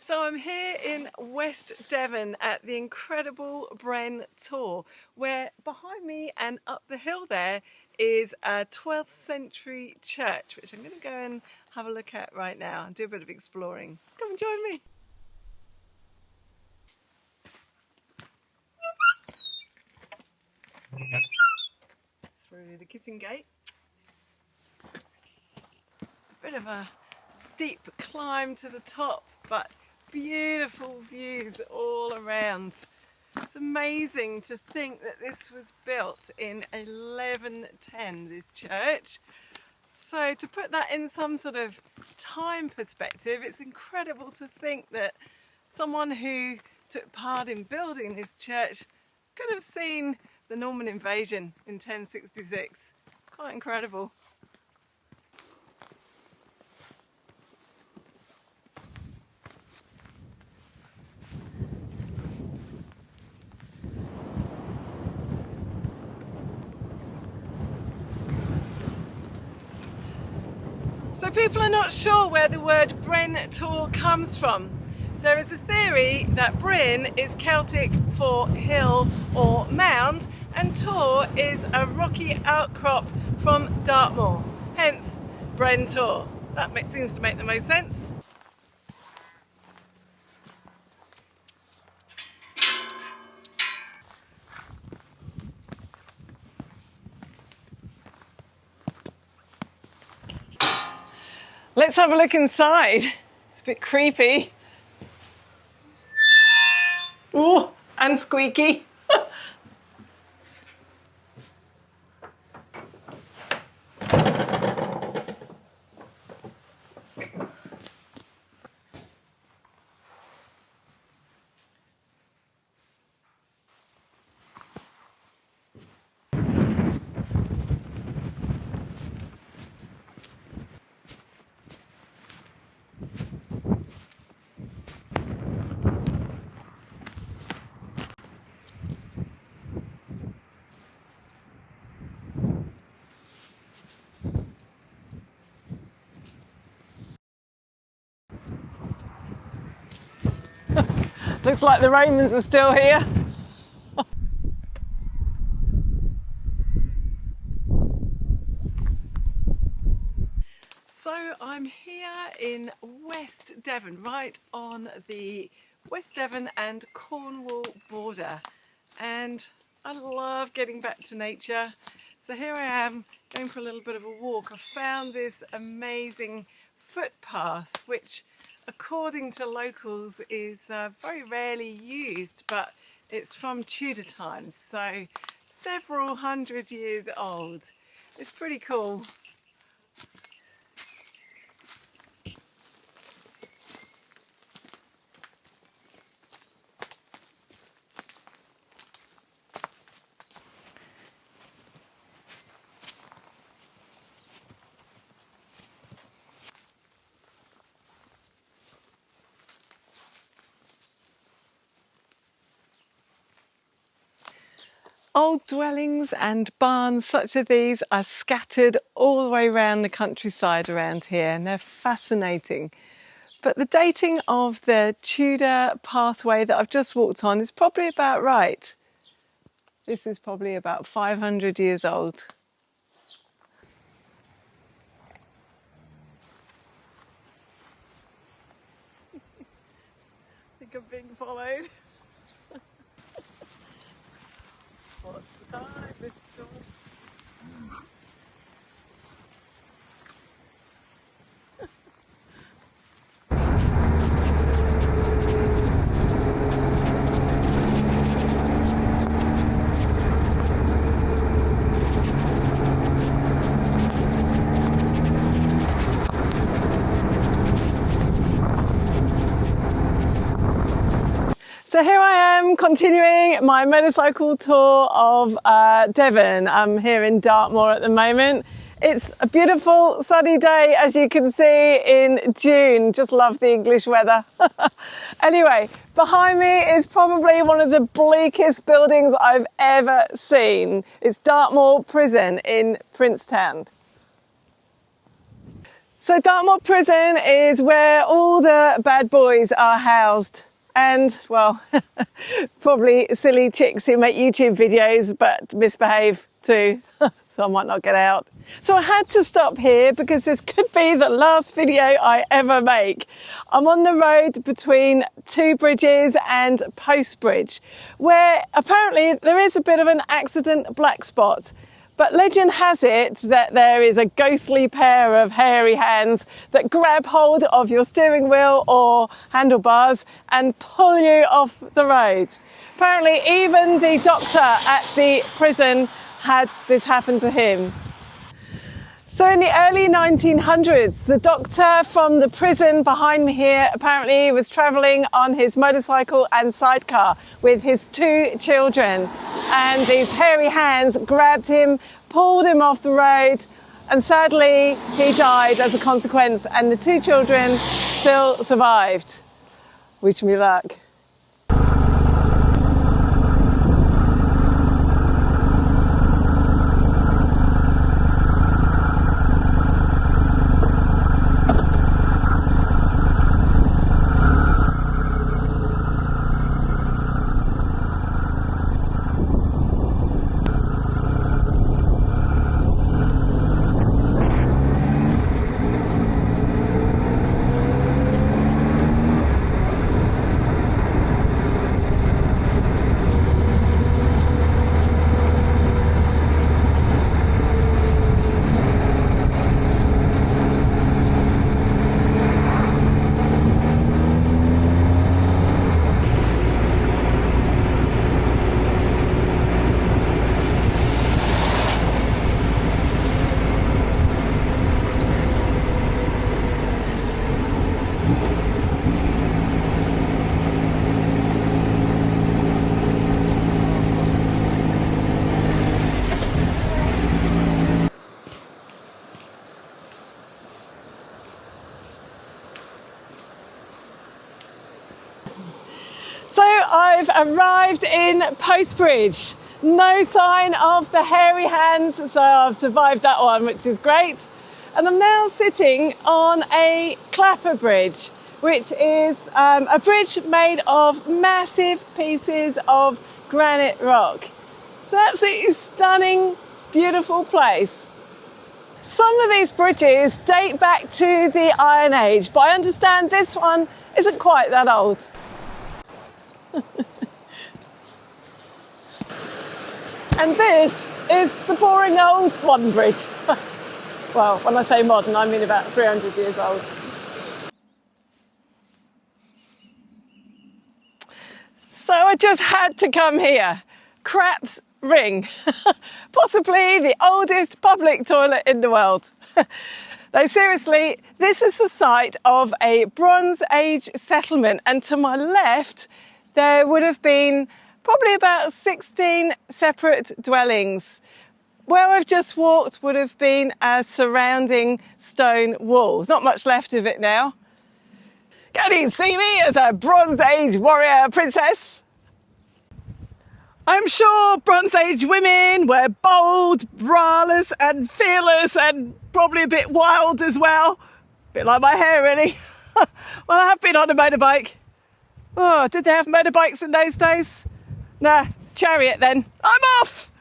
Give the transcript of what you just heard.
So I'm here in West Devon at the incredible Brentor, where behind me and up the hill there is a 12th century church, which I'm going to go and have a look at right now and do a bit of exploring. Come and join me. Through the kissing gate. It's a bit of a steep climb to the top, but beautiful views all around. It's amazing to think that this was built in 1110, this church. So to put that in some sort of time perspective, it's incredible to think that someone who took part in building this church could have seen the Norman invasion in 1066. Quite incredible. So people are not sure where the word Brentor comes from. There is a theory that Bryn is Celtic for hill or mound, and Tor is a rocky outcrop from Dartmoor, hence Brentor. That seems to make the most sense. Let's have a look inside. It's a bit creepy. Oh, and squeaky. Looks like the Romans are still here. So I'm here in West Devon, right on the West Devon and Cornwall border, and I love getting back to nature. So here I am going for a little bit of a walk. I found this amazing footpath which, according to locals, is very rarely used, but it's from Tudor times, so several hundred years old. It's pretty cool. Old dwellings and barns such as these are scattered all the way around the countryside around here, and they're fascinating. But the dating of the Tudor pathway that I've just walked on is probably about right. This is probably about 500 years old. I think I'm being followed. What's the time, Mr. So here I am continuing my motorcycle tour of Devon. I'm here in Dartmoor at the moment. It's a beautiful sunny day, as you can see, in June. Just love the English weather. Anyway, behind me is probably one of the bleakest buildings I've ever seen. It's Dartmoor Prison in Princetown. So Dartmoor Prison is where all the bad boys are housed. And, well, probably silly chicks who make YouTube videos but misbehave too. So I might not get out. So I had to stop here because this could be the last video I ever make. I'm on the road between two bridges and Postbridge, where apparently there is a bit of an accident black spot. But legend has it that there is a ghostly pair of hairy hands that grab hold of your steering wheel or handlebars and pull you off the road. Apparently even the doctor at the prison had this happen to him. So in the early 1900s, the doctor from the prison behind me here apparently was travelling on his motorcycle and sidecar with his two children. And these hairy hands grabbed him, pulled him off the road, and sadly he died as a consequence, and the two children still survived. Wish me luck. So I've arrived in Postbridge. No sign of the hairy hands, so I've survived that one, which is great. And I'm now sitting on a clapper bridge, which is a bridge made of massive pieces of granite rock. It's an absolutely stunning, beautiful place. Some of these bridges date back to the Iron Age, but I understand this one isn't quite that old. And this is the boring old modern bridge. Well, when I say modern, I mean about 300 years old. So I just had to come here. Craps Ring. Possibly the oldest public toilet in the world. No, seriously, this is the site of a Bronze Age settlement, and to my left there would have been probably about 16 separate dwellings. Where I've just walked would have been a surrounding stone wall. There's not much left of it now. Can you see me as a Bronze Age warrior princess? I'm sure Bronze Age women were bold, braless and fearless and probably a bit wild as well. A bit like my hair, really. Well, I have been on a motorbike. Oh, did they have motorbikes in those days? Nah, chariot then. I'm off!